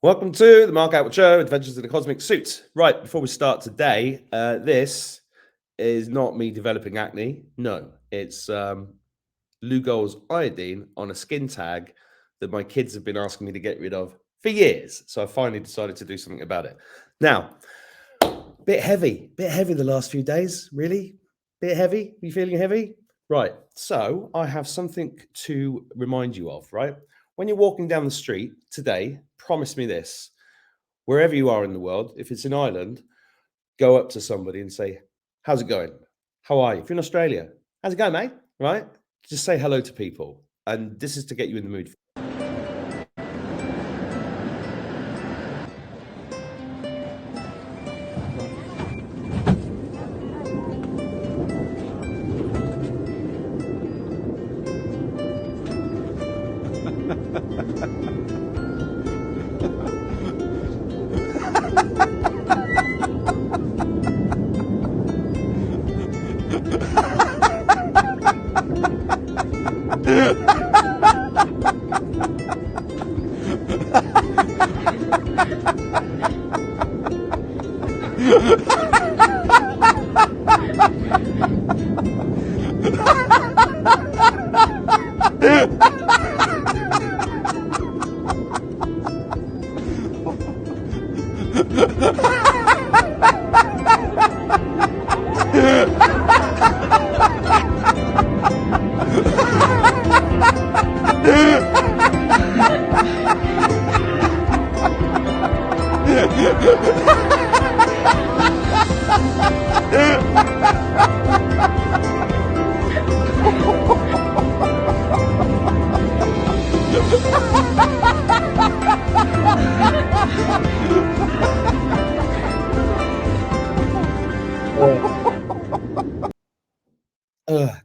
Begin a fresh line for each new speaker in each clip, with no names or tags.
Welcome to the Mark Attwood Show, Adventures in the Cosmic Suit. Right, before we start today, this is not me developing acne. No, it's Lugol's iodine on a skin tag that my kids have been asking me to get rid of for years. So I finally decided to do something about it. Now, bit heavy the last few days, really? Bit heavy? You feeling heavy? Right, so I have something to remind you of, right? When you're walking down the street today, promise me this. Wherever you are in the world, if it's in Ireland, go up to somebody and say, how's it going? How are you? If you're in Australia, how's it going, mate? Right? Just say hello to people. And this is to get you in the mood.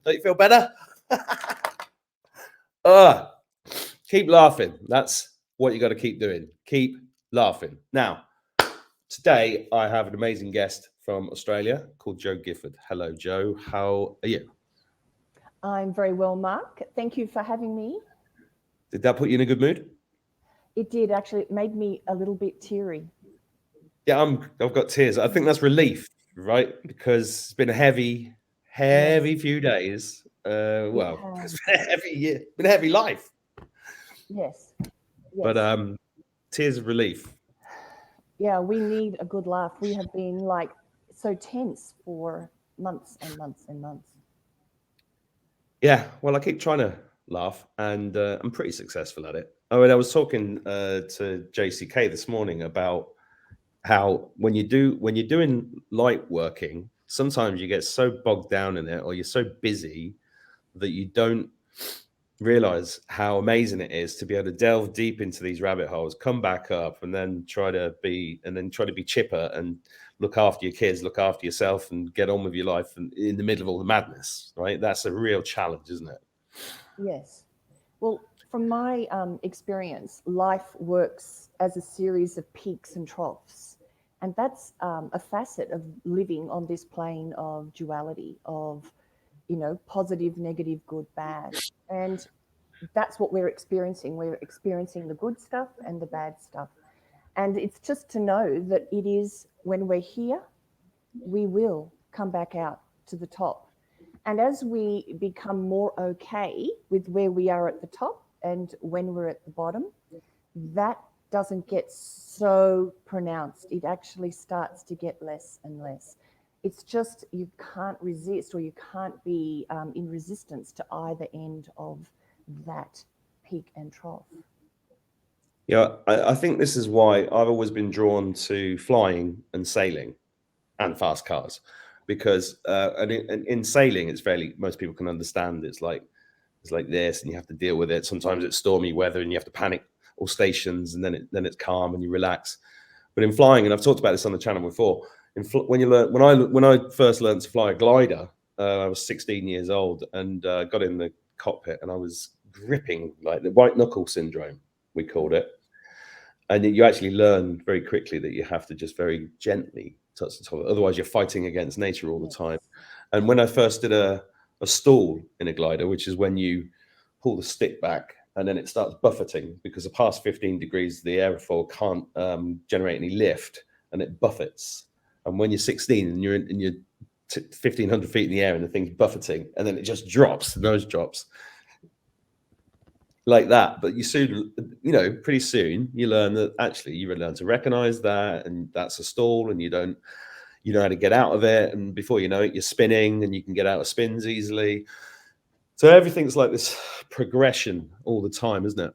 Don't you feel better? Keep laughing. That's what you got to keep doing. Keep laughing. Now, today I have an amazing guest from Australia called Joe Gifford. Hello, Joe. How are you?
I'm very well, Mark. Thank you for having me.
Did that put you in a good mood?
It did, actually. It made me a little bit teary.
Yeah, I've got tears. I think that's relief, right? Because it's been a heavy few days. It's been a heavy year, been a heavy life.
Yes.
But tears of relief.
Yeah, we need a good laugh. We have been like so tense for months and months and months.
Yeah, well, I keep trying to laugh, and I'm pretty successful at it. I mean, I was talking to JCK this morning about how when you're doing light working, sometimes you get so bogged down in it, or you're so busy that you don't realize how amazing it is to be able to delve deep into these rabbit holes, come back up, and then try to be chipper and look after your kids, look after yourself, and get on with your life and in the middle of all the madness, right? That's a real challenge, isn't it?
Yes. Well, from my experience, life works as a series of peaks and troughs. And that's a facet of living on this plane of duality, of, positive, negative, good, bad. And that's what we're experiencing. We're experiencing the good stuff and the bad stuff. And it's just to know that it is when we're here, we will come back out to the top. And as we become more okay with where we are at the top and when we're at the bottom, that doesn't get so pronounced. It actually starts to get less and less. It's just you can't resist, or you can't be in resistance to either end of that peak and trough.
Yeah, I think this is why I've always been drawn to flying and sailing and fast cars, because and in sailing, it's fairly, most people can understand it's like this, and you have to deal with it. Sometimes it's stormy weather and you have to panic all stations, and then it's calm and you relax. But in flying, and I've talked about this on the channel before, when I first learned to fly a glider, I was 16 years old, and got in the cockpit, and I was gripping, like the white knuckle syndrome, we called it. And you actually learn very quickly that you have to just very gently touch the top. Otherwise, you're fighting against nature all the time. And when I first did a stall in a glider, which is when you pull the stick back and then it starts buffeting because past 15 degrees, the aerofoil can't generate any lift, and it buffets. And when you're 16 and you're 1,500 feet in the air and the thing's buffeting, and then it just drops, the nose drops like that. But you soon, pretty soon you learn that actually you learn to recognize that, and that's a stall, and you know how to get out of it. And before you know it, you're spinning, and you can get out of spins easily. So everything's like this progression all the time, isn't it?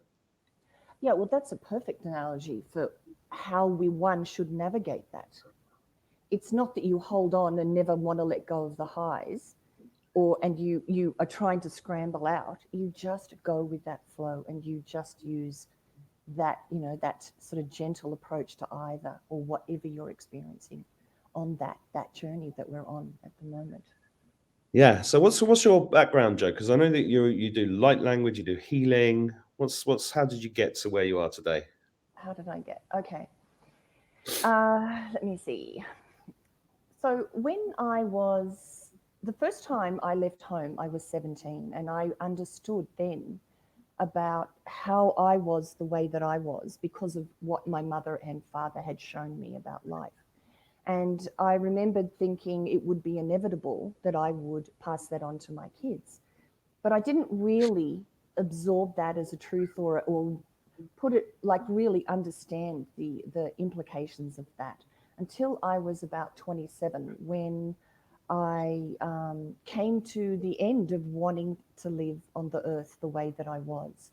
Yeah, well, that's a perfect analogy for how one should navigate that. It's not that you hold on and never want to let go of the highs, and you are trying to scramble out. You just go with that flow, and you just use that, that sort of gentle approach to either or whatever you're experiencing on that journey that we're on at the moment.
Yeah. So what's your background, Joe? Because I know that you do light language, you do healing. How did you get to where you are today?
How did I get? Okay. Let me see. So when the first time I left home, I was 17, and I understood then about how I was the way that I was because of what my mother and father had shown me about life. And I remembered thinking it would be inevitable that I would pass that on to my kids. But I didn't really absorb that as a truth, or put it, like, really understand the implications of that until I was about 27, when I came to the end of wanting to live on the earth the way that I was.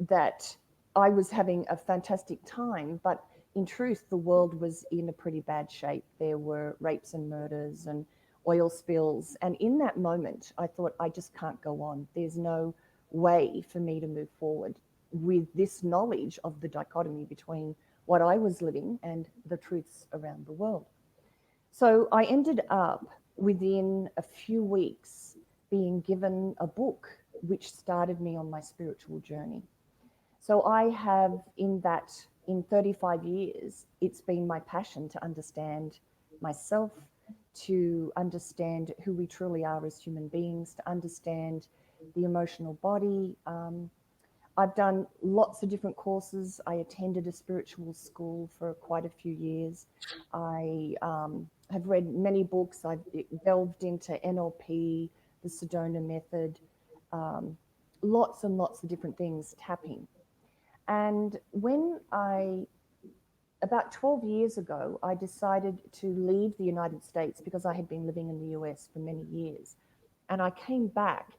That I was having a fantastic time, but in truth, the world was in a pretty bad shape. There were rapes and murders and oil spills. And in that moment, I thought, I just can't go on. There's no way for me to move forward with this knowledge of the dichotomy between what I was living and the truths around the world. So I ended up within a few weeks being given a book which started me on my spiritual journey. So I have, in 35 years, it's been my passion to understand myself, to understand who we truly are as human beings, to understand the emotional body. I've done lots of different courses. I attended a spiritual school for quite a few years. I have read many books. I've delved into NLP, the Sedona method, lots and lots of different things, tapping. And about 12 years ago, I decided to leave the United States because I had been living in the US for many years. And I came back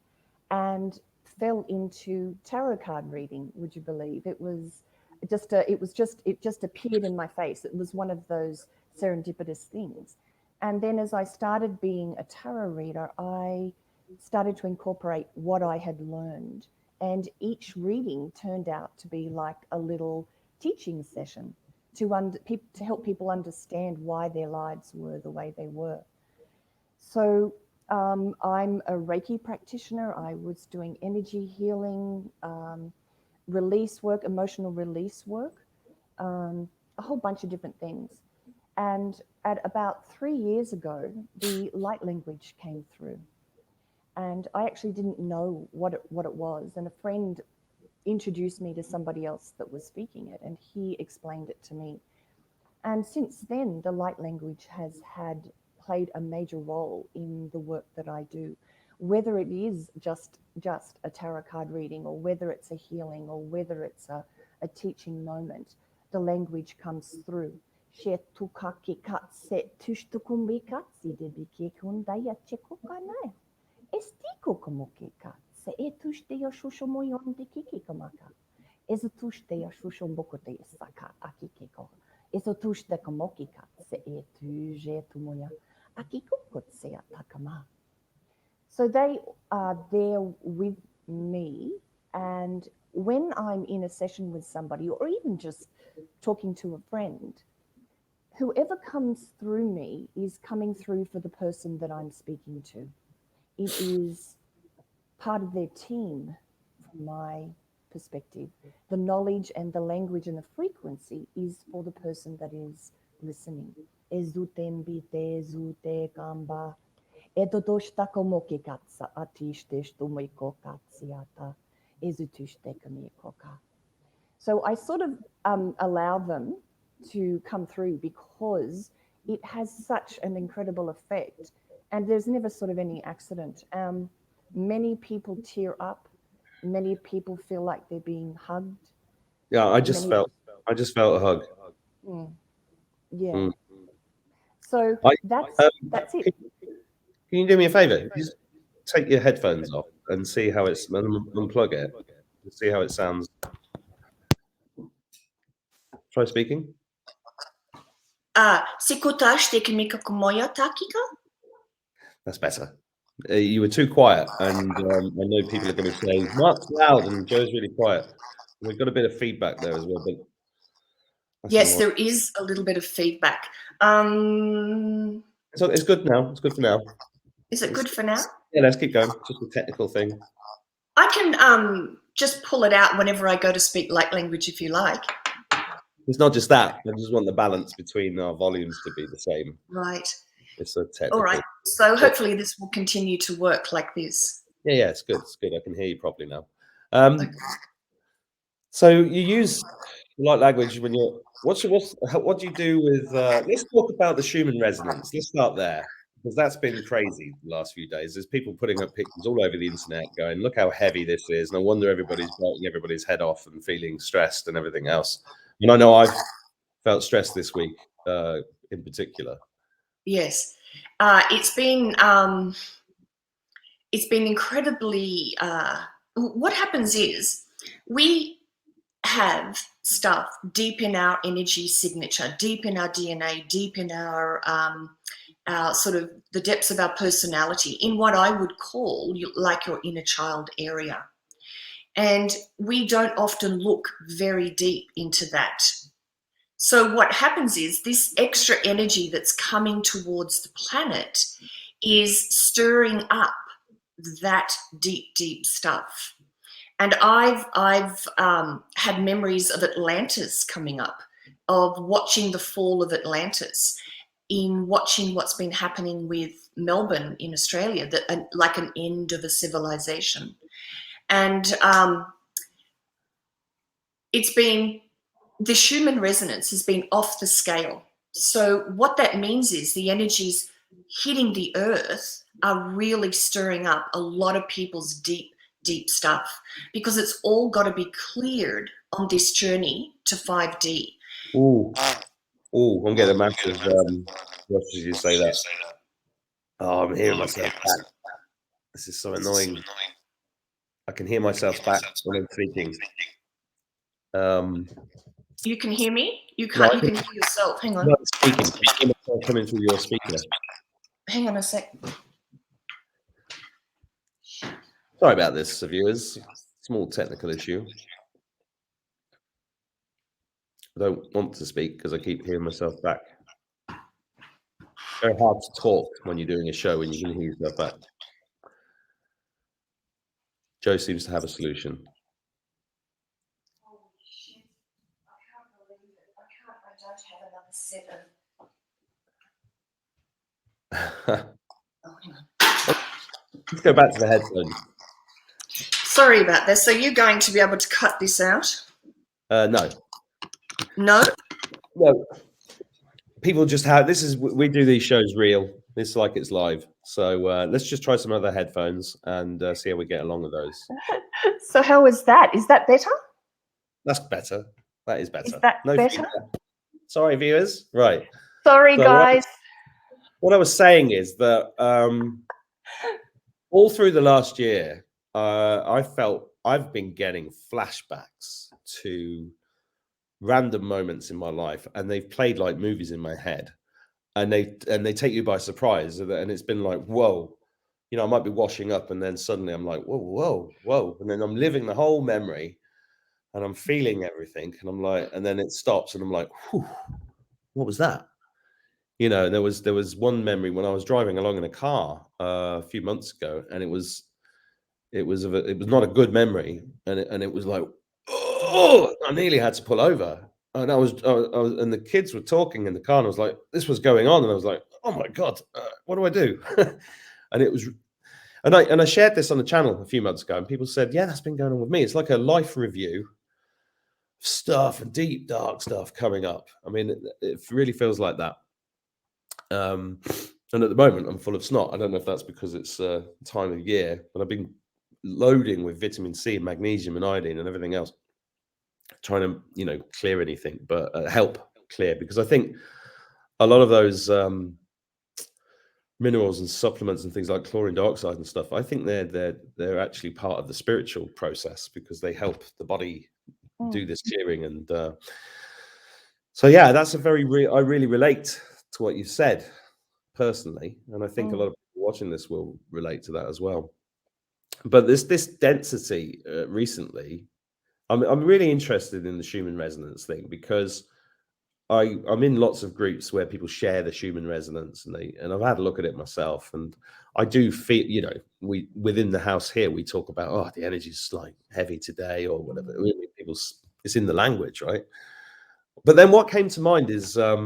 and fell into tarot card reading, would you believe? It just appeared in my face. It was one of those serendipitous things. And then as I started being a tarot reader, I started to incorporate what I had learned. And each reading turned out to be like a little teaching session to help people understand why their lives were the way they were. So I'm a Reiki practitioner. I was doing energy healing, release work, emotional release work, a whole bunch of different things. And at about 3 years ago, the light language came through. And I actually didn't know what it was. And a friend introduced me to somebody else that was speaking it, and he explained it to me. And since then, the light language has played a major role in the work that I do, whether it is just a tarot card reading, or whether it's a healing, or whether it's a teaching moment. The language comes through. Eso tushta kamokika se e tuje tumoya akikukutse atakama. So they are there with me, and when I'm in a session with somebody, or even just talking to a friend, whoever comes through me is coming through for the person that I'm speaking to. It is part of their team, from my perspective. The knowledge and the language and the frequency is for the person that is listening. Ezutembite zute kamba. Edodoshta komokikatsa atishte shtumoiko katsiata. So I sort of allow them to come through because it has such an incredible effect, and there's never sort of any accident. Many people tear up. Many people feel like they're being hugged.
Yeah, I just felt a hug.
Yeah.
Mm.
So
I,
that's it.
Can you do me a favor? Just take your headphones off and see how it's unplug it and see how it sounds. Try speaking.
Sikutash tekimika kumoya takika?
That's better. You were too quiet, and I know people are going to say Mark's loud and Joe's really quiet. We've got a bit of feedback there as well, but
Yes, there is a little bit of feedback.
So it's good now. It's good for now.
Is it good for now?
Yeah, let's keep going. Just a technical thing.
I can just pull it out whenever I go to speak light language, if you like.
It's not just that. I just want the balance between our volumes to be the same.
Right.
It's a technical.
All right. So hopefully this will continue to work like this.
Yeah, it's good. It's good. I can hear you properly now. Okay. So you use light language when you're. What do you do with? Let's talk about the Schumann resonance. Let's start there because that's been crazy the last few days. There's people putting up pictures all over the internet, going, "Look how heavy this is," and I wonder everybody's biting everybody's head off and feeling stressed and everything else. And I know I've felt stressed this week, in particular.
Yes, it's been incredibly. What happens is we have stuff deep in our energy signature, deep in our DNA, deep in our sort of the depths of our personality, in what I would call like your inner child area. And we don't often look very deep into that. So what happens is this extra energy that's coming towards the planet is stirring up that deep, deep stuff. And I've had memories of Atlantis coming up, of watching the fall of Atlantis, in watching what's been happening with Melbourne in Australia, that like an end of a civilization. And it's been, the Schumann resonance has been off the scale. So what that means is the energies hitting the earth are really stirring up a lot of people's deep, deep stuff, because it's all got to be cleared on this journey to 5D.
Ooh, I'm getting a massive. What did you say that? Oh, I'm hearing myself back. This is so annoying. I can hear myself back when I'm speaking.
You can hear me? You can't. You can hear yourself. Hang on.
No, speaking. Coming through your speaker.
Hang on a sec.
Sorry about this, viewers. Small technical issue. I don't want to speak because I keep hearing myself back. Very hard to talk when you're doing a show and you can hear yourself back. Joe seems to have a solution.
Holy shit. I can't believe it. I don't have another 7. Oh, hang on.
Let's go back to the headphones.
Sorry about this. So you're going to be able to cut this out?
No.
No?
No. People just have, we do these shows real. It's like it's live. So let's just try some other headphones and see how we get along with those.
So how is that? Is that better?
That's better. That is better.
Is that better?
Feedback. Sorry, viewers. Right.
Sorry,
so
guys.
What I was saying is that all through the last year, I felt I've been getting flashbacks to random moments in my life, and they've played like movies in my head, and they take you by surprise, and it's been like, whoa, you know, I might be washing up, and then suddenly I'm like, whoa, and then I'm living the whole memory, and I'm feeling everything, and I'm like, and then it stops, and I'm like, whew, what was that? You know, there was one memory when I was driving along in a car a few months ago, and it was not a good memory, and it was like, oh, I nearly had to pull over, and I was and the kids were talking in the car, and I was like, this was going on, and I was like, oh my god, what do I do? And it was, And I shared this on the channel a few months ago, and people said, yeah, that's been going on with me. It's like a life review stuff and deep, dark stuff coming up. I mean, it really feels like that. And at the moment, I'm full of snot. I don't know if that's because it's time of year, but I've been loading with vitamin C and magnesium and iodine and everything else, trying to, you know, clear anything, but help clear, because I think a lot of those minerals and supplements and things like chlorine dioxide and stuff, I think they're actually part of the spiritual process, because they help the body do this clearing. And so yeah, that's a very I really relate to what you said personally, and I think a lot of people watching this will relate to that as well. But this density recently, I'm really interested in the Schumann resonance thing, because I'm in lots of groups where people share the Schumann resonance, and I've had a look at it myself, and I do feel, you know, we within the house here we talk about, oh, the energy's like heavy today or whatever. It's in the language, right? But then what came to mind is there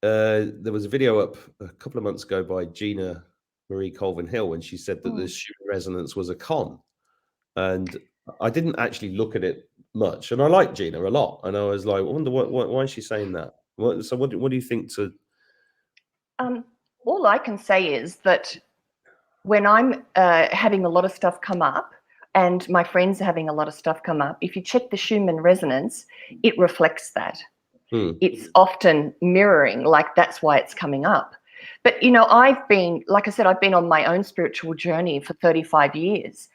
was a video up a couple of months ago by Gina Marie Colvin Hill, and she said that the Schumann resonance was a con, and I didn't actually look at it much, and I like Gina a lot, and I was like, I wonder why is she saying that? What do you think to?
All I can say is that when I'm having a lot of stuff come up, and my friends are having a lot of stuff come up, if you check the Schumann resonance, it reflects that. It's often mirroring, like that's why it's coming up. But, you know, I've been, like I said, I've been on my own spiritual journey for 35 years.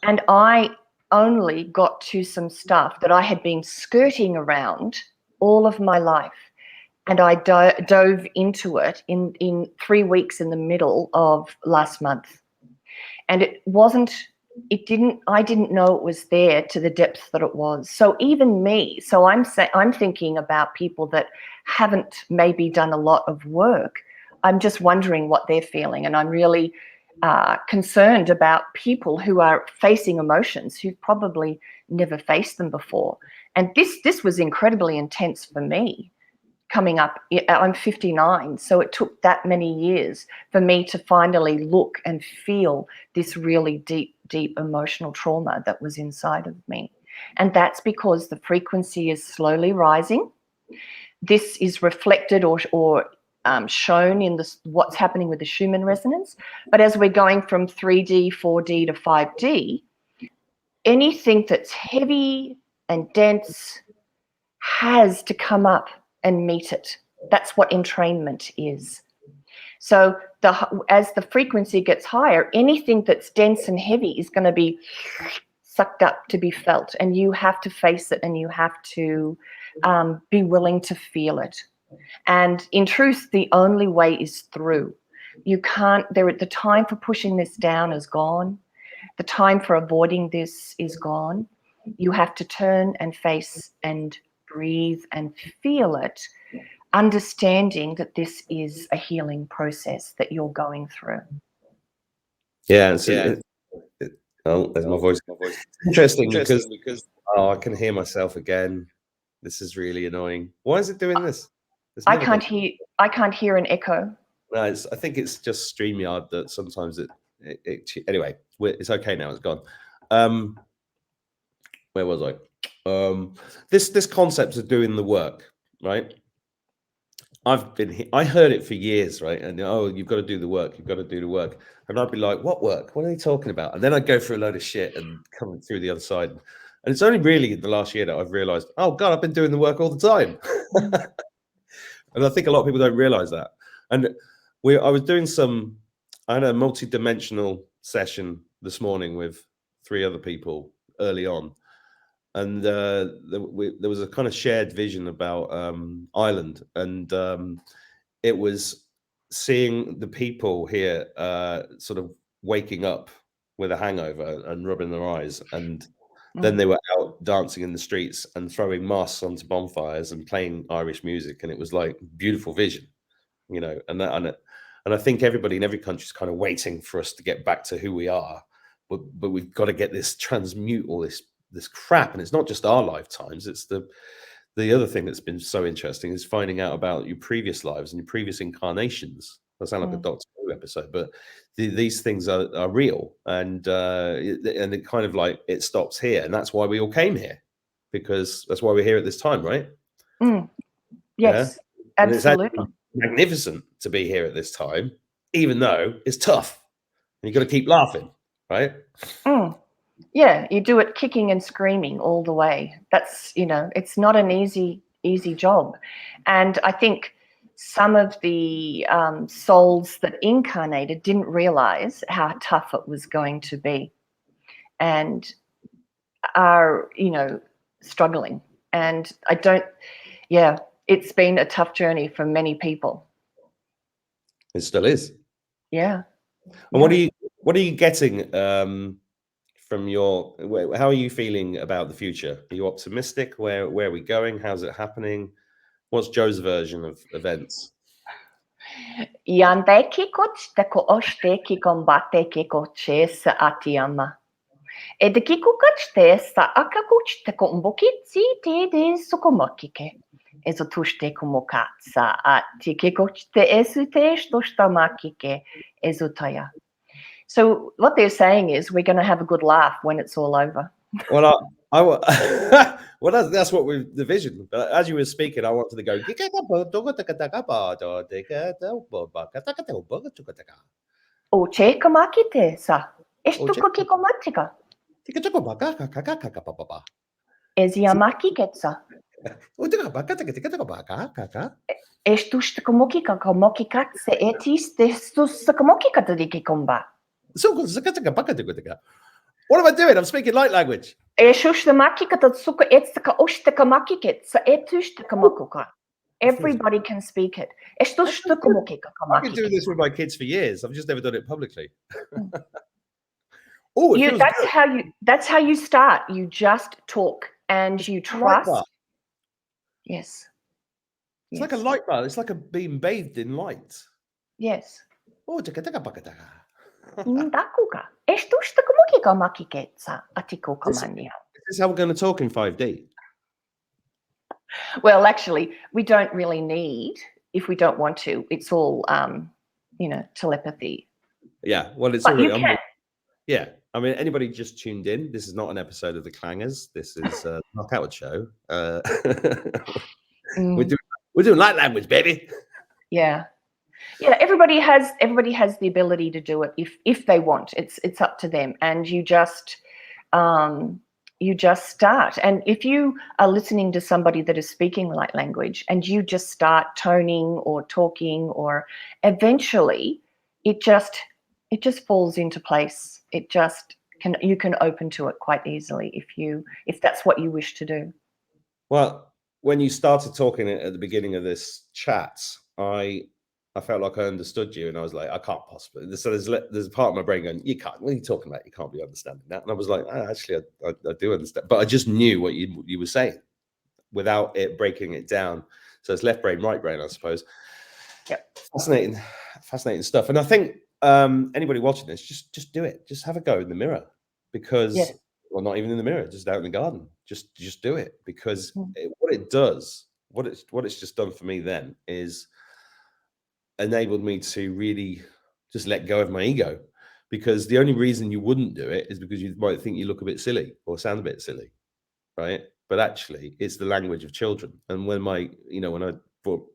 And I only got to some stuff that I had been skirting around all of my life. And I dove into it in 3 weeks in the middle of last month. And I didn't know it was there to the depth that it was. So even me, so I'm thinking about people that haven't maybe done a lot of work. I'm just wondering what they're feeling. And I'm really concerned about people who are facing emotions who've probably never faced them before. And this was incredibly intense for me. Coming up, I'm 59, so it took that many years for me to finally look and feel this really deep emotional trauma that was inside of me. And that's because the frequency is slowly rising. This is reflected or shown in what's happening with the Schumann resonance. But as we're going from 3D, 4D to 5D, anything that's heavy and dense has to come up and meet it. That's what entrainment is. So as the frequency gets higher, anything that's dense and heavy is going to be sucked up to be felt, and you have to face it, and you have to be willing to feel it. And in truth, the only way is through. You can't, the time for pushing this down is gone. The time for avoiding this is gone. You have to turn and face and breathe and feel it, understanding that this is a healing process that you're going through.
Yeah. Oh, there's my voice. Interesting because I can hear myself again. This is really annoying. Why is it doing this?
I can't hear an echo.
No, I think it's just StreamYard that sometimes anyway, it's okay now. It's gone. Where was I? This concept of doing the work, right? I heard it for years, right? And you've got to do the work, you've got to do the work. And I'd be like, what work? What are they talking about? And then I'd go through a load of shit and come through the other side. And it's only really the last year that I've realized, oh God, I've been doing the work all the time. And I think a lot of people don't realize that. And I had a multi-dimensional session this morning with 3 other people early on. And there was a kind of shared vision about Ireland, and it was seeing the people here sort of waking up with a hangover and rubbing their eyes, and then they were out dancing in the streets and throwing moss onto bonfires and playing Irish music, and it was like beautiful vision, you know. And I think everybody in every country is kind of waiting for us to get back to who we are, but we've got to get this transmute all this crap. And it's not just our lifetimes, it's the other thing that's been so interesting is finding out about your previous lives and your previous incarnations. I sound like a Doctor Who episode, but these things are real, and it kind of like it stops here, and that's why we all came here, because that's why we're here at this time, right?
Yes,
and it's
absolutely.
magnificent to be here at this time, even though it's tough, and you've got to keep laughing, right?
Yeah, you do it kicking and screaming all the way. That's, it's not an easy job. And I think some of the souls that incarnated didn't realize how tough it was going to be, and are, struggling. And it's been a tough journey for many people.
It still is.
Yeah.
And what are you getting from your? How are you feeling about the future? Are you optimistic? Where are we going? How's it happening? What's Joe's version of events?
Yandeki te ko oshteki kombateki ko chesa atiama. Edeki kukachte sa akakuch te ko mbokitsi te de sukomokike. Ezo tushte kumokatsa atike te esute stoshtamakike ezutaya. So what they're saying is we're going to have a good laugh when it's all over.
Well, well, that's what the vision. But as you were speaking, I wanted to go.
O che kamakite sa. Estuko kikomatika. Eziamaki ketsa. Estus komokika komokikatse etis destus komokika dikikomba.
What am I doing? I'm speaking light language.
Everybody can speak it.
I've been doing this with my kids for years. I've just never done it publicly.
That's how you start. You just talk and you trust. Yes.
It's like a light bar. It's like being bathed in light.
Yes.
Oh,
This
is how we're going to talk in 5D.
Well, actually, we don't really need, if we don't want to. It's all, telepathy.
Yeah. Well, it's already. Yeah. I mean, anybody just tuned in, this is not an episode of The Clangers. This is a Attwood show. We're doing light language, baby.
Yeah. Yeah, everybody has the ability to do it if they want. It's up to them, and you just start. And if you are listening to somebody that is speaking light language, and you just start toning or talking, or eventually it just falls into place. You can open to it quite easily if that's what you wish to do.
Well, when you started talking at the beginning of this chat, I felt like I understood you, and I was like, I can't possibly. So there's a part of my brain going, you can't. What are you talking about? You can't be understanding that. And I was like, actually, I do understand, but I just knew what you were saying without it breaking it down. So it's left brain, right brain, I suppose.
Yeah.
Fascinating stuff. And I think anybody watching this, just do it. Just have a go in the mirror, because.
Yes.
Well, not even in the mirror, just out in the garden. Just do it, because what it does, what it's just done for me then is enabled me to really just let go of my ego, because the only reason you wouldn't do it is because you might think you look a bit silly or sound a bit silly, right? But actually, it's the language of children. And when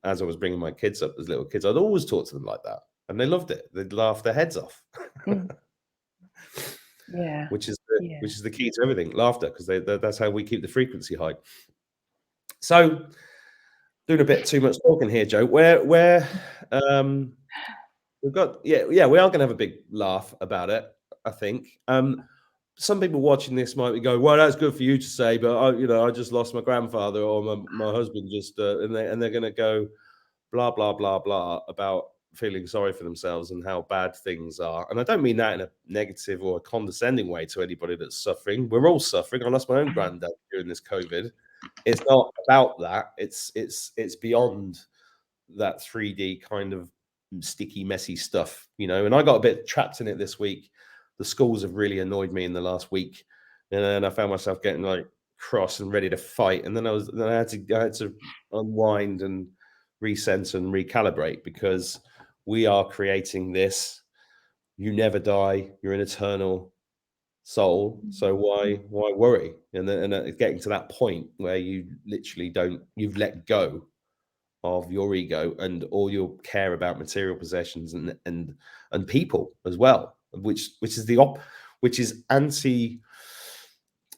as I was bringing my kids up as little kids, I'd always talk to them like that, and they loved it. They'd laugh their heads off.
Yeah.
Which is the key to everything, laughter, because that's how we keep the frequency high. So, doing a bit too much talking here, Joe. Where we've got we are going to have a big laugh about it, I think. Some people watching this might be going, well, that's good for you to say, but I just lost my grandfather, or my husband just and they're going to go blah blah blah blah about feeling sorry for themselves and how bad things are. And I don't mean that in a negative or a condescending way to anybody that's suffering. We're all suffering. I lost my own granddad during this COVID. It's not about that. It's beyond that 3D kind of sticky, messy stuff, and I got a bit trapped in it this week. The schools have really annoyed me in the last week, and then I found myself getting like cross and ready to fight. And then I had to unwind and recenter and recalibrate, because we are creating this. You never die. You're an eternal soul. So why worry? And then it's getting to that point where you literally you've let go of your ego and all your care about material possessions and people as well, which is anti.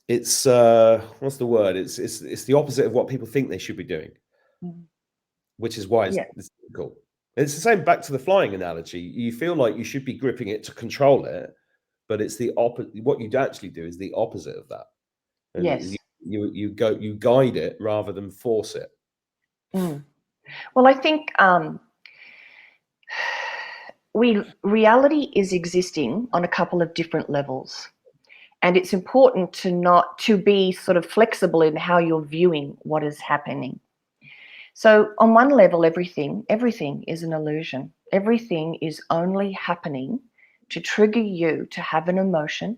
It's what's the word? It's the opposite of what people think they should be doing, which is why it's difficult. It's the same back to the flying analogy. You feel like you should be gripping it to control it, but it's the opposite. What you actually do is the opposite of that. And
Yes.
you guide it rather than force it.
Well, I think reality is existing on a couple of different levels. And it's important to be sort of flexible in how you're viewing what is happening. So on one level, everything is an illusion. Everything is only happening to trigger you to have an emotion,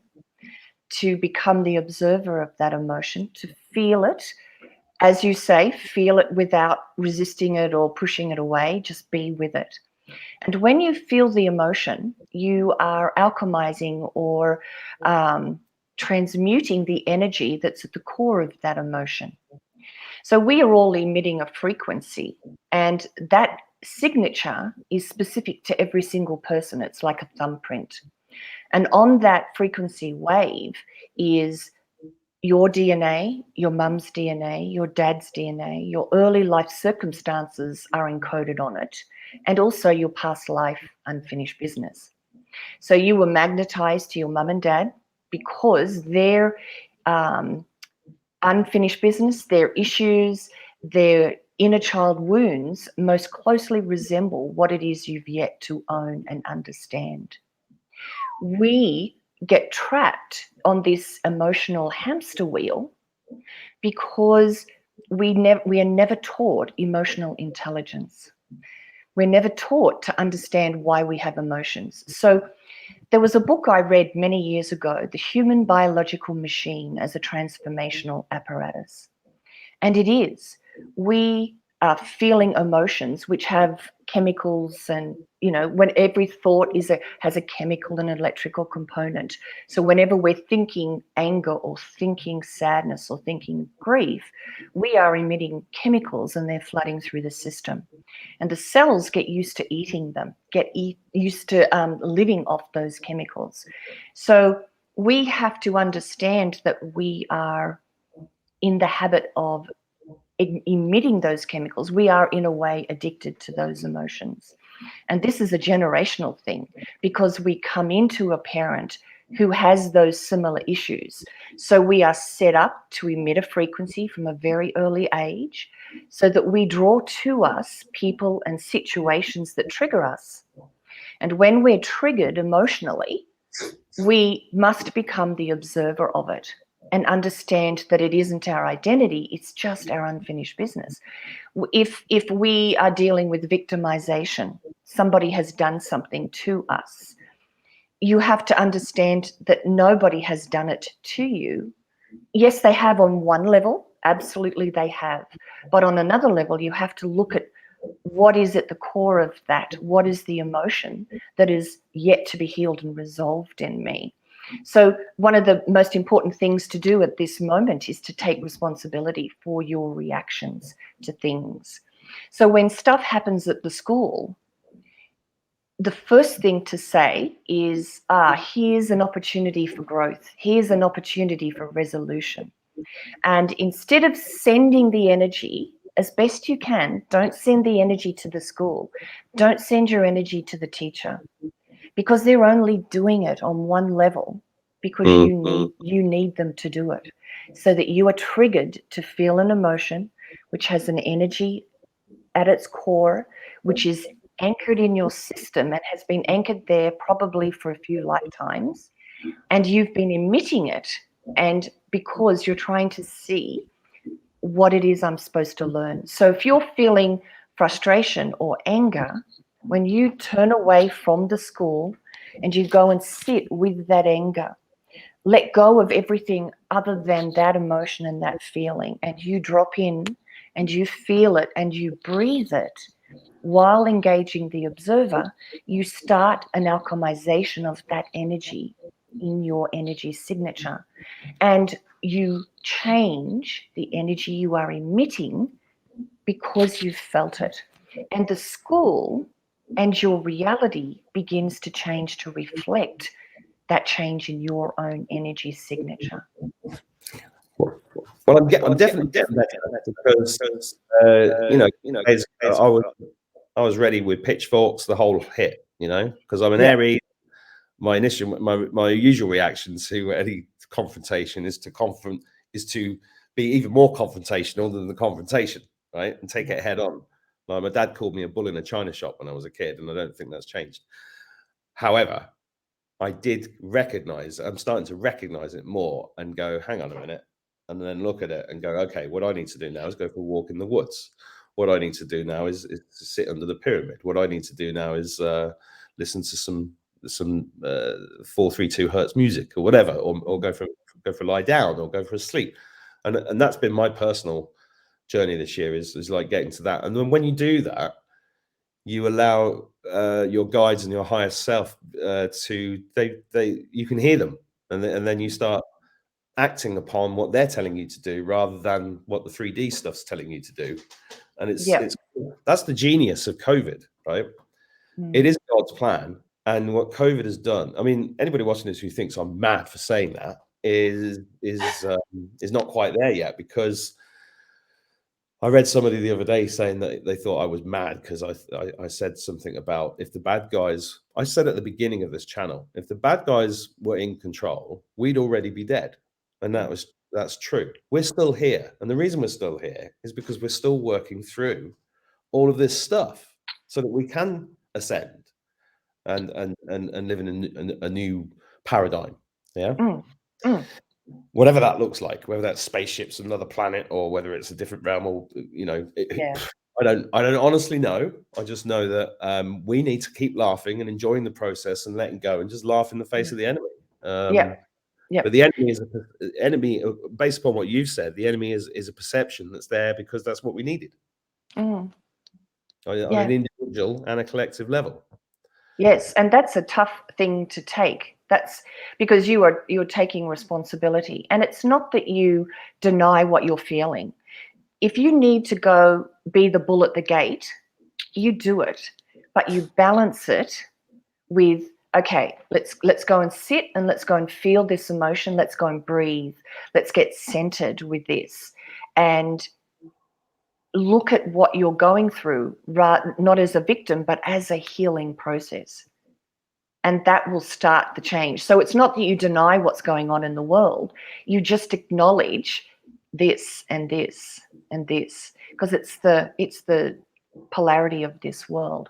to become the observer of that emotion, to feel it, as you say, feel it without resisting it or pushing it away, just be with it. And when you feel the emotion, you are alchemizing or transmuting the energy that's at the core of that emotion. So we are all emitting a frequency, and that signature is specific to every single person. It's like a thumbprint. And on that frequency wave is your DNA, your mum's DNA, your dad's DNA, your early life circumstances are encoded on it, and also your past life unfinished business. So you were magnetized to your mum and dad because their unfinished business, their issues, their inner child wounds most closely resemble what it is you've yet to own and understand. We get trapped on this emotional hamster wheel because we are never taught emotional intelligence. We're never taught to understand why we have emotions. So there was a book I read many years ago, The Human Biological Machine as a Transformational Apparatus. And it is. We are feeling emotions which have chemicals, and when every thought has a chemical and electrical component. So whenever we're thinking anger or thinking sadness or thinking grief, we are emitting chemicals and they're flooding through the system. And the cells get used to eating them, used to living off those chemicals. So we have to understand that we are in the habit of emitting those chemicals. We are in a way addicted to those emotions. And this is a generational thing because we come into a parent who has those similar issues. So we are set up to emit a frequency from a very early age so that we draw to us people and situations that trigger us. And when we're triggered emotionally, we must become the observer of it and understand that it isn't our identity, it's just our unfinished business. If we are dealing with victimization, somebody has done something to us, you have to understand that nobody has done it to you. Yes, they have on one level, absolutely they have. But on another level, you have to look at what is at the core of that? What is the emotion that is yet to be healed and resolved in me? So one of the most important things to do at this moment is to take responsibility for your reactions to things. So when stuff happens at the school, the first thing to say is, here's an opportunity for growth. Here's an opportunity for resolution. And instead of sending the energy, as best you can, don't send the energy to the school. Don't send your energy to the teacher because they're only doing it on one level because you need them to do it so that you are triggered to feel an emotion which has an energy at its core, which is anchored in your system and has been anchored there probably for a few lifetimes, and you've been emitting it, and because you're trying to see what it is I'm supposed to learn. So if you're feeling frustration or anger, when you turn away from the school and you go and sit with that anger, let go of everything other than that emotion and that feeling, and you drop in and you feel it and you breathe it, while engaging the observer, you start an alchemization of that energy in your energy signature, and you change the energy you are emitting because you've felt it. And the school and your reality begins to change to reflect that change in your own energy signature.
Well, I'm definitely getting better because days ago, I was ready with pitchforks, the whole hit, because I'm an
Yeah.
Aries. My usual reaction to any confrontation is to be even more confrontational than the confrontation, right? And take it head on. Like my dad called me a bull in a china shop when I was a kid, and I don't think that's changed. However, I'm starting to recognize it more and go, hang on a minute, and then look at it and go, okay, what I need to do now is go for a walk in the woods. What I need to do now is to sit under the pyramid. What I need to do now is listen to some 432 hertz music or whatever, or go for lie down or go for a sleep. And that's been my personal journey this year is like getting to that. And then when you do that, you allow your guides and your higher self you can hear them, and then you start acting upon what they're telling you to do rather than what the 3D stuff's telling you to do. And it's that's the genius of COVID, right? It is God's plan. And what COVID has done, I mean, anybody watching this who thinks I'm mad for saying that is not quite there yet, because I read somebody the other day saying that they thought I was mad because I said something about, if the bad guys, I said at the beginning of this channel, if the bad guys were in control, we'd already be dead. And that's true. We're still here. And the reason we're still here is because we're still working through all of this stuff so that we can ascend and live in a new paradigm. Yeah. Whatever that looks like, whether that's spaceships, another planet, or whether it's a different realm, or I don't honestly know. I just know that we need to keep laughing and enjoying the process and letting go and just laugh in the face of the enemy. But the enemy is an enemy based upon what you've said. The enemy is a perception that's there because that's what we needed on an individual and a collective level.
Yes, and that's a tough thing to take. That's because you're taking responsibility, and it's not that you deny what you're feeling. If you need to go be the bull at the gate, you do it, but you balance it with, okay, let's go and sit and let's go and feel this emotion. Let's go and breathe. Let's get centered with this and look at what you're going through, not as a victim, but as a healing process. And that will start the change. So it's not that you deny what's going on in the world. You just acknowledge this and this and this, because it's the polarity of this world.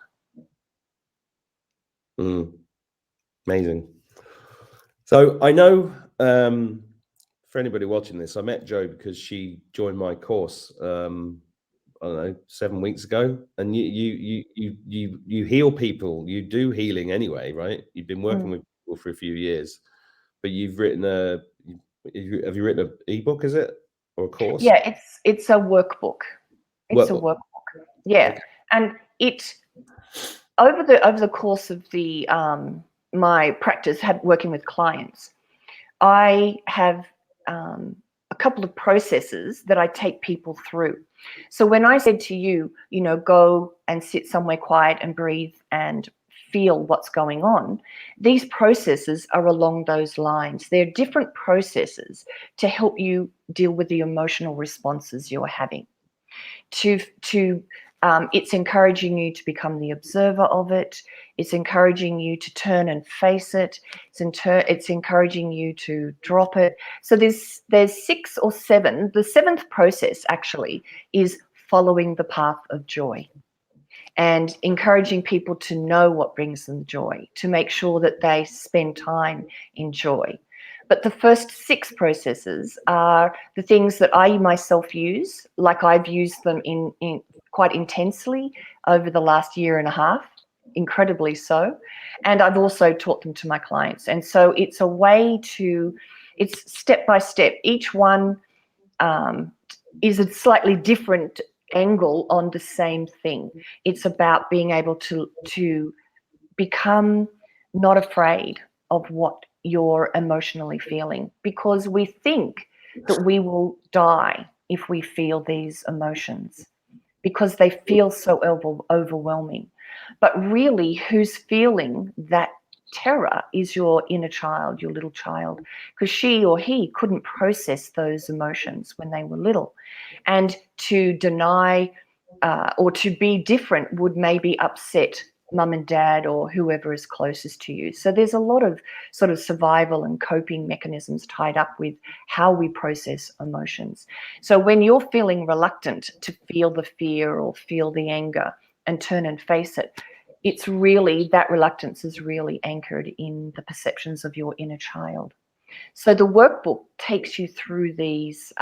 Amazing. So I know, for anybody watching this, I met Jo because she joined my course I don't know, 7 weeks ago, and you heal people. You do healing anyway, right? You've been working with people for a few years, but you've written have you written an ebook, is it, or a course?
Yeah, it's a workbook. It's a workbook. Yeah, okay. And it over the course of the my practice working with clients, I have a couple of processes that I take people through. So when I said to you, go and sit somewhere quiet and breathe and feel what's going on, these processes are along those lines. They're different processes to help you deal with the emotional responses you're having. It's encouraging you to become the observer of it. It's encouraging you to turn and face it. It's encouraging you to drop it. So there's 6 or 7. The 7th process actually is following the path of joy and encouraging people to know what brings them joy, to make sure that they spend time in joy. But the first 6 processes are the things that I myself use, like I've used them in quite intensely over the last year and a half, incredibly so. And I've also taught them to my clients. And so it's a way it's step by step. Each one is a slightly different angle on the same thing. It's about being able to become not afraid of what you're emotionally feeling, because we think that we will die if we feel these emotions because they feel so overwhelming. But really, who's feeling that terror is your inner child, your little child, because she or he couldn't process those emotions when they were little. And to deny or to be different would maybe upset mum and dad or whoever is closest to you. So there's a lot of sort of survival and coping mechanisms tied up with how we process emotions. So when you're feeling reluctant to feel the fear or feel the anger and turn and face it, it's really, that reluctance is really anchored in the perceptions of your inner child. So the workbook takes you through these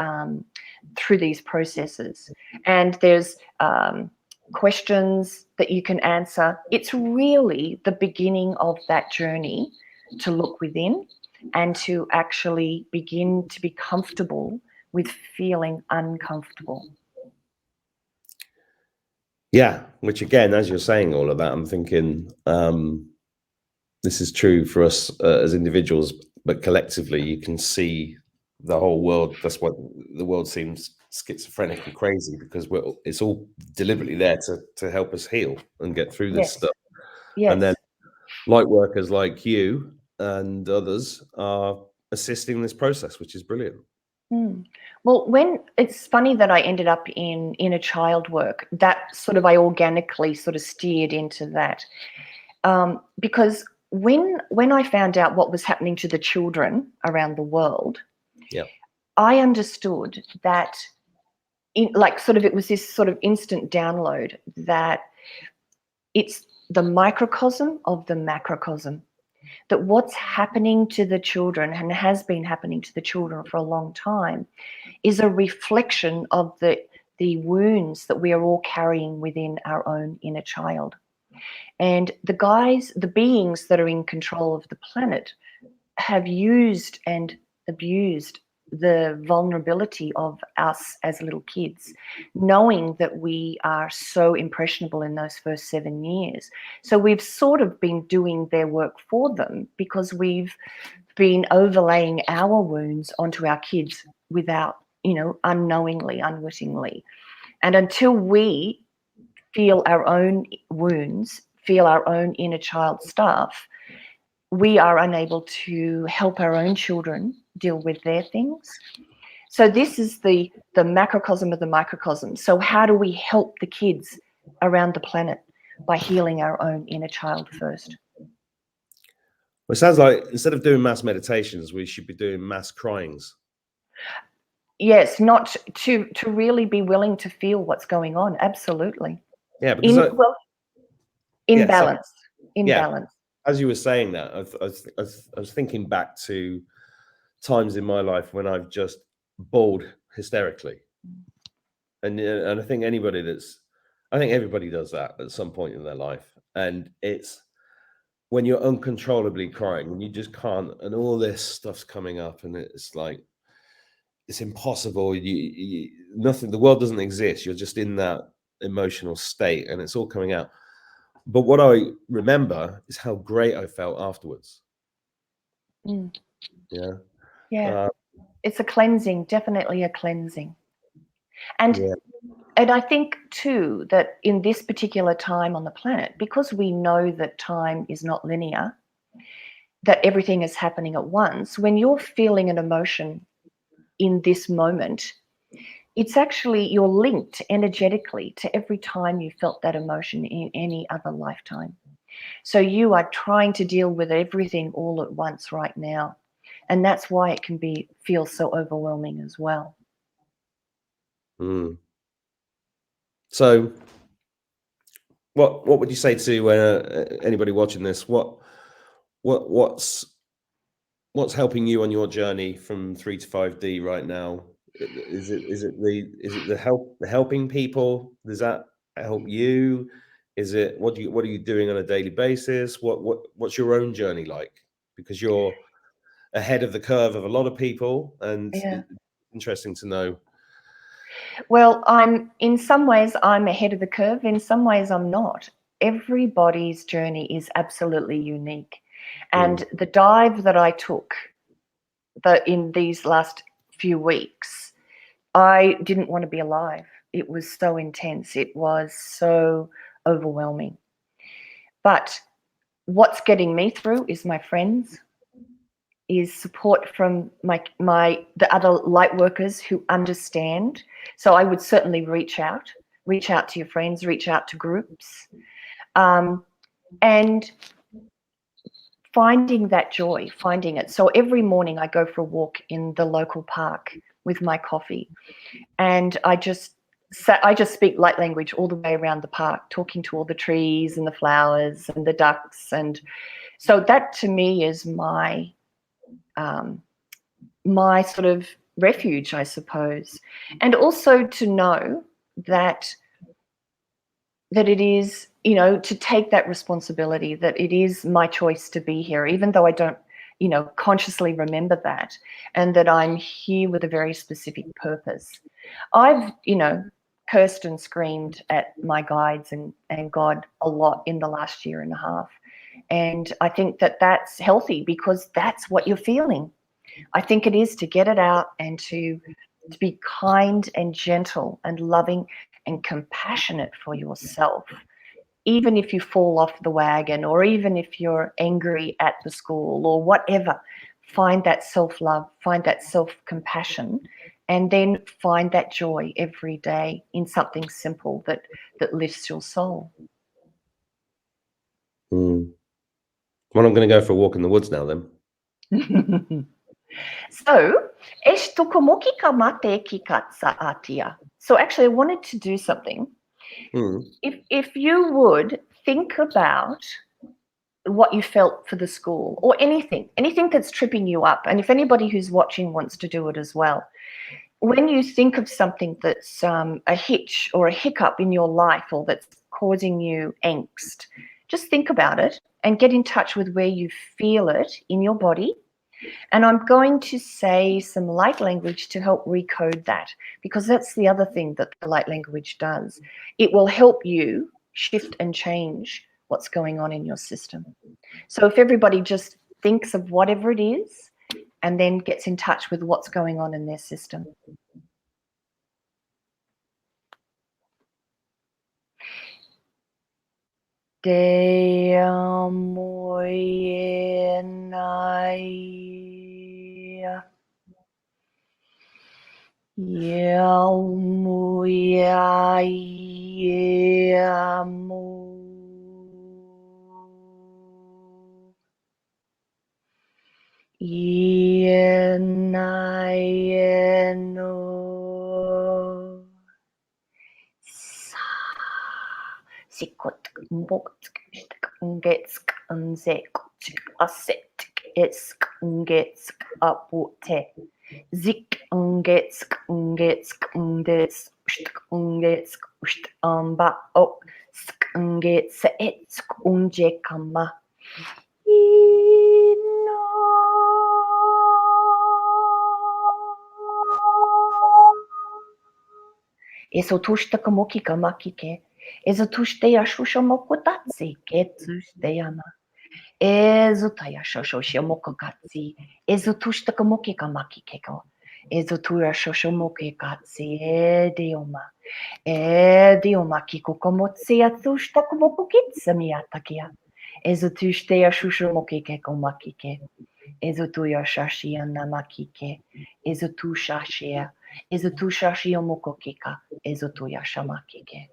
processes, and there's questions that you can answer. It's really the beginning of that journey to look within and to actually begin to be comfortable with feeling uncomfortable.
Yeah, which again, as you're saying all of that, I'm thinking this is true for us as individuals, but collectively you can see the whole world. That's what the world seems schizophrenic and crazy, because it's all deliberately there to help us heal and get through this stuff.
Yes.
And then light workers like you and others are assisting this process, which is brilliant.
Well, when it's funny that I ended up in inner child work, that sort of I organically sort of steered into that, because when I found out what was happening to the children around the world,
Yeah,
I understood that it was this sort of instant download that it's the microcosm of the macrocosm, that what's happening to the children and has been happening to the children for a long time is a reflection of the wounds that we are all carrying within our own inner child. And the beings that are in control of the planet have used and abused the vulnerability of us as little kids, knowing that we are so impressionable in those first 7 years. So we've sort of been doing their work for them, because we've been overlaying our wounds onto our kids without, unknowingly, unwittingly. And until we feel our own wounds, feel our own inner child stuff, we are unable to help our own children deal with their things. So this is the macrocosm of the microcosm. So how do we help the kids around the planet? By healing our own inner child first.
Well, it sounds like instead of doing mass meditations, we should be doing mass cryings.
Yes, not to really be willing to feel what's going on. Absolutely.
Yeah, because
in balance. Balance.
As you were saying that, I was thinking back to times in my life when I've just bawled hysterically, and I think everybody does that at some point in their life, and it's when you're uncontrollably crying, when you just can't, and all this stuff's coming up, and it's like it's impossible. Nothing. The world doesn't exist. You're just in that emotional state, and it's all coming out. But what I remember is how great I felt afterwards.
Yeah. It's a cleansing, definitely a cleansing. And I think too that in this particular time on the planet, because we know that time is not linear, that everything is happening at once, when you're feeling an emotion in this moment, it's actually, you're linked energetically to every time you felt that emotion in any other lifetime. So you are trying to deal with everything all at once right now. And that's why it can feel so overwhelming as well.
So what would you say to anybody watching this? What's helping you on your journey from 3 to 5D right now? Is it the helping people? Does that help you? Is it what are you doing on a daily basis? What's your own journey like? Because you're ahead of the curve of a lot of people, and it's interesting to know
Well, in some ways I'm ahead of the curve. In some ways I'm not. Everybody's journey is absolutely unique. And the dive that I took in these last few weeks, I didn't want to be alive. It was so intense. It was so overwhelming. But what's getting me through is my friends, is support from the other light workers who understand. So I would certainly reach out to your friends, reach out to groups, and finding that joy, finding it. So every morning I go for a walk in the local park with my coffee, and I just speak light language all the way around the park, talking to all the trees and the flowers and the ducks. And so that to me is my my sort of refuge, I suppose. And also to know that it is, to take that responsibility, that it is my choice to be here, even though I don't, consciously remember that, and that I'm here with a very specific purpose. I've, cursed and screamed at my guides and God a lot in the last year and a half. And I think that that's healthy, because that's what you're feeling. I think it is to get it out and to be kind and gentle and loving and compassionate for yourself, even if you fall off the wagon, or even if you're angry at the school or whatever. Find that self-love, find that self-compassion, and then find that joy every day in something simple that lifts your soul.
Well, I'm going to go for a walk in the woods now then.
So, so actually I wanted to do something. If you would think about what you felt for the school, or anything that's tripping you up, and if anybody who's watching wants to do it as well, when you think of something that's a hitch or a hiccup in your life, or that's causing you angst, just think about it and get in touch with where you feel it in your body. And I'm going to say some light language to help recode that, because that's the other thing that the light language does. It will help you shift and change what's going on in your system. So if everybody just thinks of whatever it is and then gets in touch with what's going on in their system. Te amo e nai. Amo e amo. E nai no. Sikot mbok ngets nzek aset it's ngets apute zik ngets ngets ngets ngets amba o ngets it's unje kama Eso tushta kamoki kamaki ke. Eso tushte ashusha mokotatsi ke tushte yama. Eso taya shosho shimokokatsi. Eso tushta kamoki kamaki keko. Eso tuya shosho mokekatsi edioma. Edioma kiko komotsi atushta kamokokitsa miyatakia. Eso tushte ashusha mokekeko makike. Eso tuya shashia namakike. Eso tu shashia. Eso tu shashia mokokika. Eso tuya shamakike.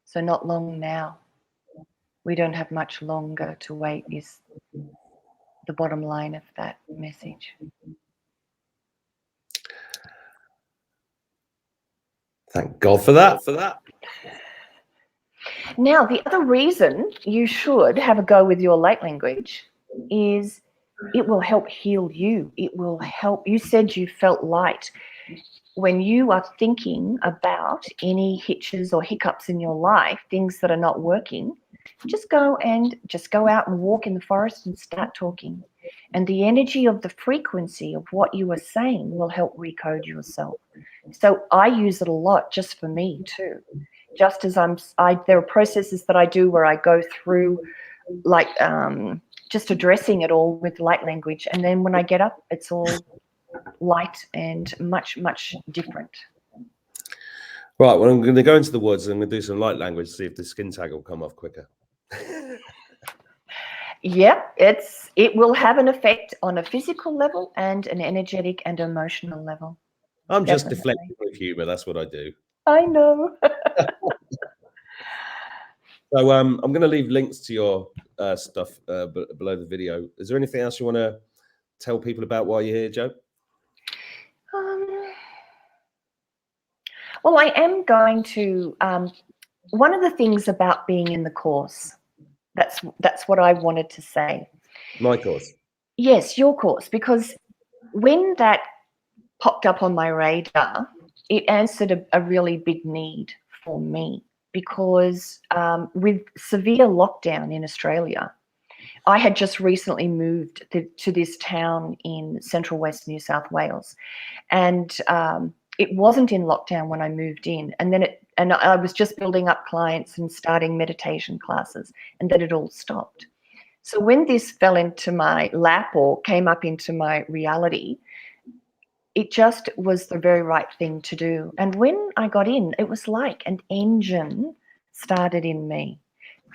So not long now. We don't have much longer to wait is the bottom line of that message.
Thank God for that.
Now, the other reason you should have a go with your light language is it will help heal you. It will help. You said you felt light. when you are thinking about any hitches or hiccups in your life, things that are not working, just go out and walk in the forest and start talking. And the energy of the frequency of what you are saying will help recode yourself. So I use it a lot just for me too. Just as there are processes that I do where I go through like just addressing it all with light language. And then when I get up, it's all light and much, much different.
Right, well, I'm going to go into the woods and I'm going to do some light language to see if the skin tag will come off quicker.
Yep, it will have an effect on a physical level and an energetic and emotional level.
I'm just deflecting with humor. That's what I do.
I know.
So I'm going to leave links to your stuff below the video. Is there anything else you want to tell people about while you're here, Joe?
Well, I am going to. One of the things about being in the course, that's what I wanted to say.
My course.
Yes, your course, because when that popped up on my radar, it answered a really big need for me, because with severe lockdown in Australia, I had just recently moved to this town in central west New South Wales, and it wasn't in lockdown when I moved in, and I was just building up clients and starting meditation classes, and then it all stopped. So when this fell into my lap or came up into my reality, it just was the very right thing to do. And when I got in, it was like an engine started in me,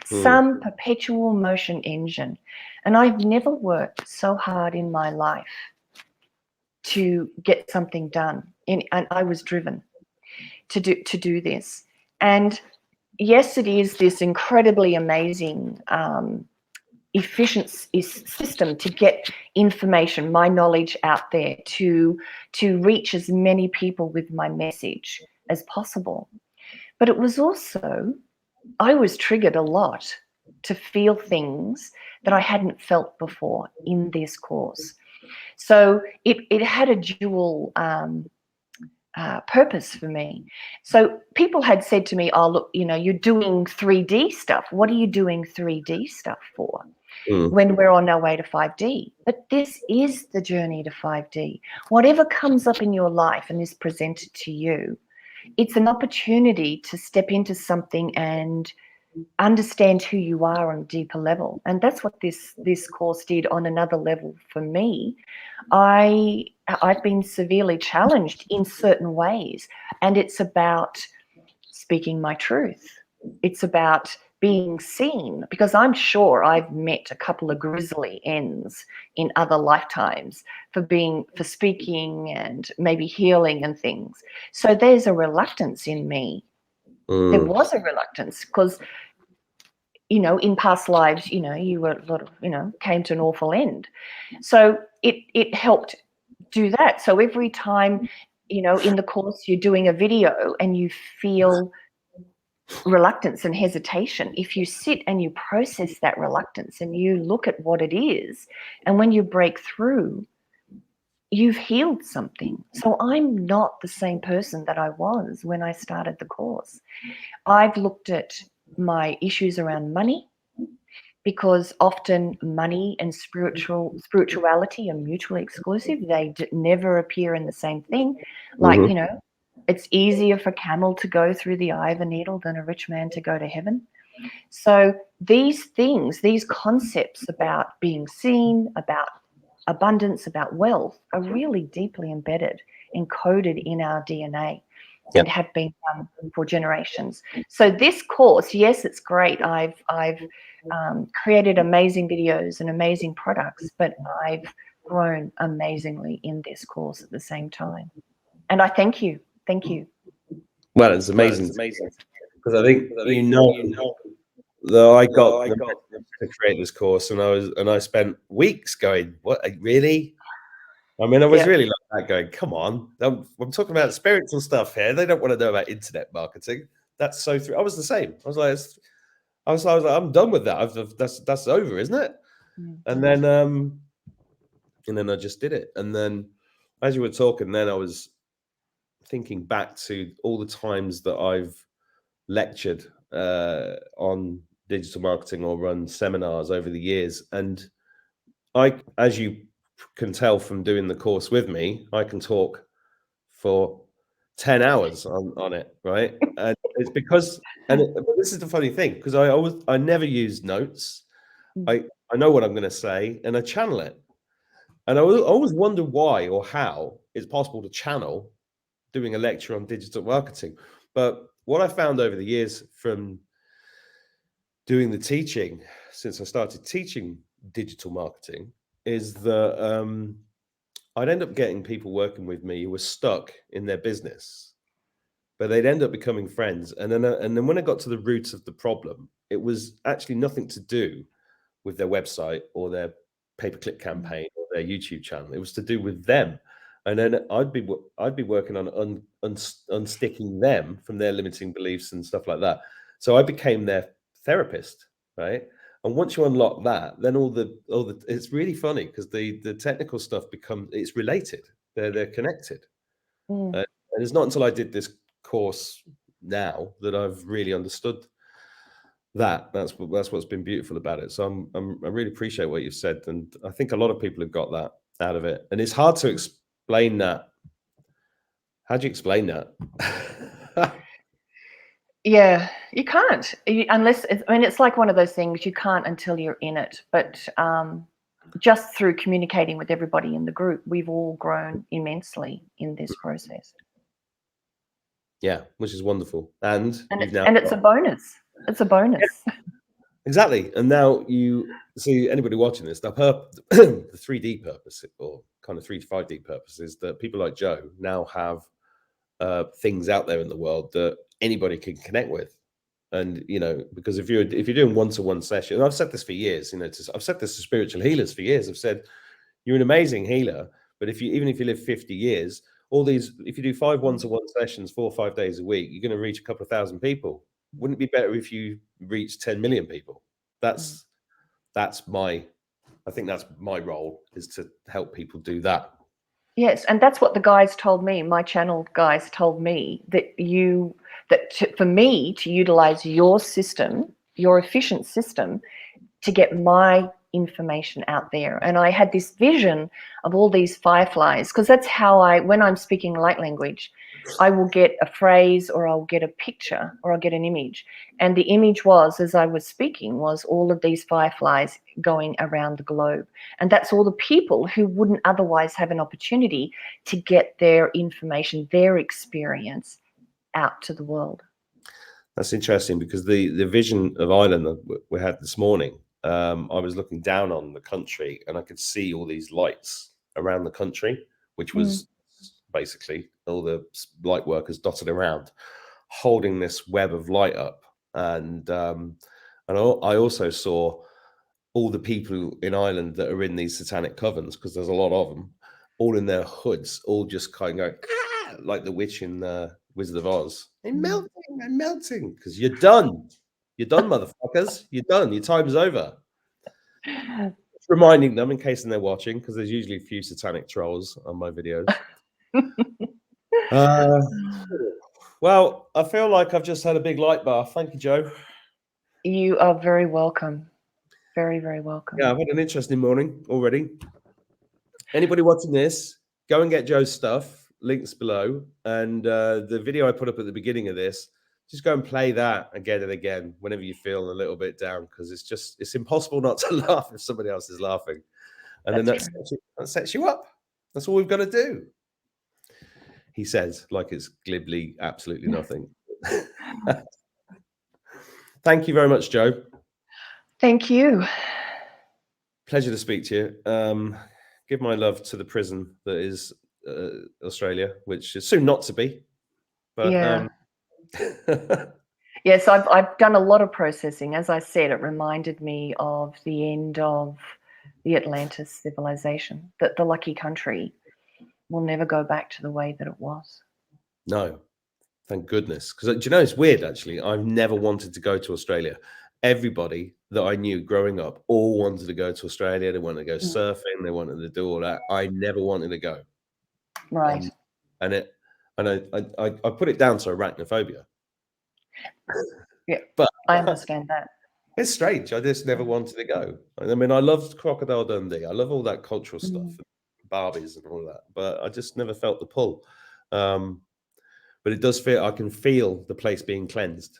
some perpetual motion engine. And I've never worked so hard in my life to get something done. And I was driven to do this. And yes, it is this incredibly amazing efficient system to get information, my knowledge out there, to reach as many people with my message as possible. But it was also, I was triggered a lot to feel things that I hadn't felt before in this course. So it had a dual purpose for me. So people had said to me, oh, look, you're doing 3D stuff. What are you doing 3D stuff for? When we're on our way to 5D. But this is the journey to 5D. Whatever comes up in your life and is presented to you, it's an opportunity to step into something and understand who you are on a deeper level. And that's what this course did on another level for me. I've been severely challenged in certain ways, and it's about speaking my truth. It's about being seen, because I'm sure I've met a couple of grisly ends in other lifetimes for speaking and maybe healing and things. So there's a reluctance in me. There was a reluctance because, in past lives, you were came to an awful end. So it helped do that. So every time, in the course you're doing a video and you feel reluctance and hesitation, if you sit and you process that reluctance and you look at what it is, and when you break through, you've healed something. So I'm not the same person that I was when I started the course. I've looked at my issues around money, because often money and spirituality are mutually exclusive. They never appear in the same thing. Like, it's easier for a camel to go through the eye of a needle than a rich man to go to heaven. So these things, these concepts about being seen, about abundance, about wealth, are really deeply embedded, encoded in our DNA, and have been done for generations. So this course, yes, it's great. I've created amazing videos and amazing products, but I've grown amazingly in this course at the same time. And I thank you. Thank you.
Well, it's amazing. Because I think that I got to create this course, and I spent weeks going, "What, really?" I mean, I was really like that, going, "Come on, I'm talking about spiritual stuff here. They don't want to know about internet marketing." That's so. I was the same. I was like, I'm done with that. That's over, isn't it? And then I just did it. And then, as you were talking, then I was thinking back to all the times that I've lectured on digital marketing or run seminars over the years, and as you can tell from doing the course with me, I can talk for 10 hours on it, right? And it's because, but this is the funny thing, because I never use notes. I know what I'm going to say and I channel it. And I always wonder why or how it's possible to channel doing a lecture on digital marketing. But what I found over the years from doing the teaching, since I started teaching digital marketing, is that I'd end up getting people working with me who were stuck in their business, but they'd end up becoming friends. And then when I got to the root of the problem, it was actually nothing to do with their website or their pay-per-click campaign or their YouTube channel. It was to do with them. And then I'd be working on unsticking them from their limiting beliefs and stuff like that. So I became their therapist, right? And once you unlock that, then all the it's really funny because the technical stuff it's related. They're connected. And it's not until I did this course now that I've really understood that's what's been beautiful about it. So I really appreciate what you've said, and I think a lot of people have got that out of it. And it's hard to explain that. How do you explain that?
Yeah, you can't unless it's like one of those things you can't until you're in it. But just through communicating with everybody in the group, we've all grown immensely in this process.
Yeah, which is wonderful, and
it's a bonus. It's a bonus.
Yeah, exactly. And now you see anybody watching this, the 3D purpose, or kind of 3 to 5D purpose, is that people like Joe now have things out there in the world that anybody can connect with. And because if you're doing one-to-one session, and I've said this for years, I've said this to spiritual healers for years. I've said, you're an amazing healer, but even if you live 50 years, if you do 5 one-to-one sessions 4 or 5 days a week, you're going to reach a couple of thousand people. Wouldn't it be better if you reach 10 million people? I think that's my role, is to help people do that.
Yes, and that's what the guys told me. My channel guys told me for me to utilize your system, your efficient system, to get my information out there. And I had this vision of all these fireflies, because that's how when I'm speaking light language, I will get a phrase, or I'll get a picture, or I'll get an image. And the image was, as I was speaking, was all of these fireflies going around the globe. And that's all the people who wouldn't otherwise have an opportunity to get their information, their experience out to the world.
That's interesting, because the vision of Ireland that we had this morning, I was looking down on the country and I could see all these lights around the country, which was basically all the light workers dotted around, holding this web of light up. And I also saw all the people in Ireland that are in these satanic covens, because there's a lot of them, all in their hoods, all just kind of going, like the witch in Wizard of Oz. I'm melting, because you're done. You're done, motherfuckers. You're done. Your time's over. Just reminding them, in case they're watching, because there's usually a few satanic trolls on my videos. Well, I feel like I've just had a big light bar. Thank you, Joe.
You are very welcome. Very, very welcome.
Yeah, I've had an interesting morning already. Anybody watching this, go and get Joe's stuff. Links below. And the video I put up at the beginning of this, just go and play that again and again whenever you feel a little bit down, because it's impossible not to laugh if somebody else is laughing. And then that sets you up. That's all we've got to do. He says, like it's glibly absolutely nothing. Thank you very much, Joe.
Thank you.
Pleasure to speak to you. Give my love to the prison that is Australia, which is soon not to be. But
yeah. Yes, I've done a lot of processing. As I said, it reminded me of the end of the Atlantis civilization, that the lucky country will never go back to the way that it was.
No, thank goodness. Because do you know, it's weird, actually. I've never wanted to go to Australia. Everybody that I knew growing up all wanted to go to Australia. They wanted to go surfing. They wanted to do all that. I never wanted to go.
Right.
And And I put it down to arachnophobia.
Yeah,
But
I understand that.
it's strange. I just never wanted to go. I mean, I loved Crocodile Dundee. I love all that cultural stuff, Barbies and all that. But I just never felt the pull. But it does feel, I can feel the place being cleansed.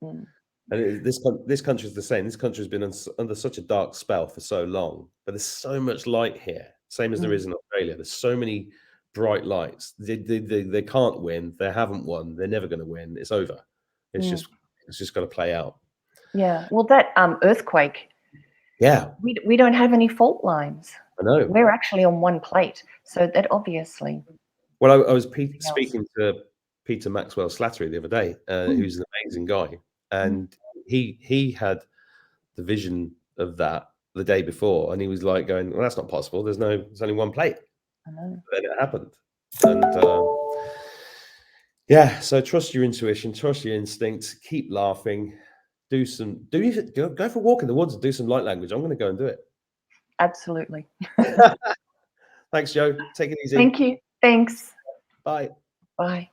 Mm.
And this country is the same. This country has been under such a dark spell for so long, but there's so much light here, same as there is in Australia. There's so many bright lights. They can't win. They haven't won. They're never going to win. It's over. It's just got to play out.
Yeah. Well, that earthquake.
Yeah,
we don't have any fault lines.
I know.
We're actually on one plate, so that obviously.
Well, I was speaking to Peter Maxwell Slattery the other day, who's an amazing guy, and he had the vision of that the day before, and he was like going, "Well, that's not possible. There's only one plate."
I know.
Then it happened, and yeah. So trust your intuition, trust your instincts, keep laughing, go for a walk in the woods and do some light language. I'm going to go and do it.
Absolutely.
Thanks, Joe. Take it easy.
Thank you. Thanks.
Bye.
Bye.